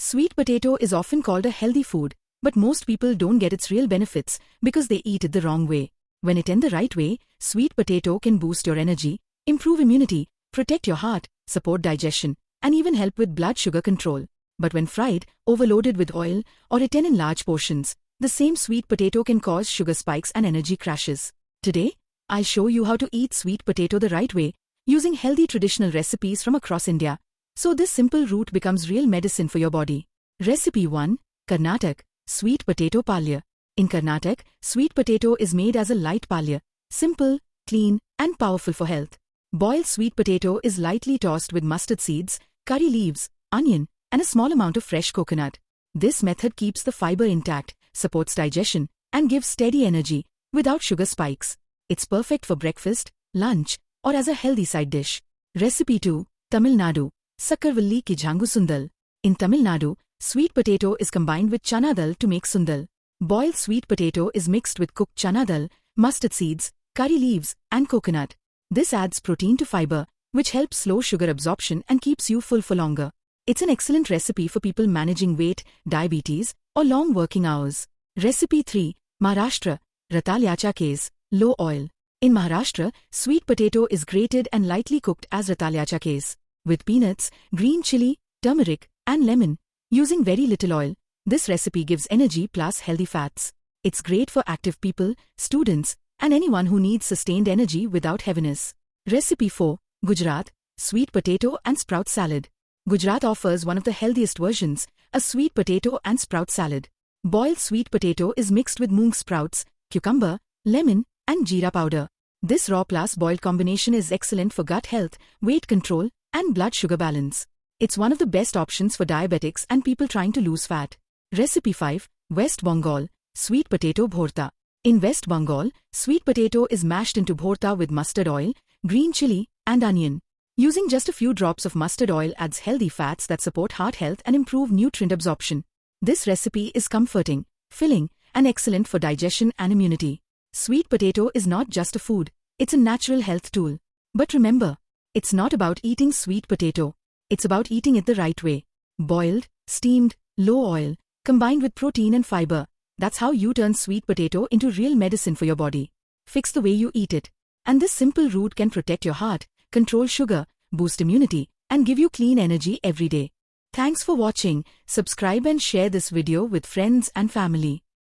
Sweet potato is often called a healthy food, but most people don't get its real benefits because they eat it the wrong way. When eaten the right way, sweet potato can boost your energy, improve immunity, protect your heart, support digestion, and even help with blood sugar control. But when fried, overloaded with oil, or eaten in large portions, the same sweet potato can cause sugar spikes and energy crashes. Today, I'll show you how to eat sweet potato the right way, using healthy traditional recipes from across India, so this simple route becomes real medicine for your body. Recipe 1. Karnataka Sweet Potato Palya. In Karnataka, sweet potato is made as a light palya, simple, clean, and powerful for health. Boiled sweet potato is lightly tossed with mustard seeds, curry leaves, onion, and a small amount of fresh coconut. This method keeps the fiber intact, supports digestion, and gives steady energy, without sugar spikes. It's perfect for breakfast, lunch, or as a healthy side dish. Recipe 2. Tamil Nadu Sakkarvalli ki Jhangu Sundal. In Tamil Nadu, sweet potato is combined with chana dal to make sundal. Boiled sweet potato is mixed with cooked chana dal, mustard seeds, curry leaves, and coconut. This adds protein to fiber, which helps slow sugar absorption and keeps you full for longer. It's an excellent recipe for people managing weight, diabetes, or long working hours. Recipe 3. Maharashtra Ratalyacha Case Low oil. In Maharashtra, sweet potato is grated and lightly cooked as ratalyacha case. With peanuts, green chili, turmeric, and lemon, using very little oil, this recipe gives energy plus healthy fats. It's great for active people, students, and anyone who needs sustained energy without heaviness. Recipe 4. Gujarat Sweet Potato and Sprout Salad. Gujarat offers one of the healthiest versions, a sweet potato and sprout salad. Boiled sweet potato is mixed with moong sprouts, cucumber, lemon, and jeera powder. This raw plus boiled combination is excellent for gut health, weight control, and blood sugar balance. It's one of the best options for diabetics and people trying to lose fat. Recipe 5. West Bengal Sweet Potato Bhorta. In West Bengal, sweet potato is mashed into bhorta with mustard oil, green chili, and onion. Using just a few drops of mustard oil adds healthy fats that support heart health and improve nutrient absorption. This recipe is comforting, filling, and excellent for digestion and immunity. Sweet potato is not just a food, it's a natural health tool. But remember, it's not about eating sweet potato. It's about eating it the right way. Boiled, steamed, low oil, combined with protein and fiber. That's how you turn sweet potato into real medicine for your body. Fix the way you eat it. And this simple route can protect your heart, control sugar, boost immunity, and give you clean energy every day. Thanks for watching. Subscribe and share this video with friends and family.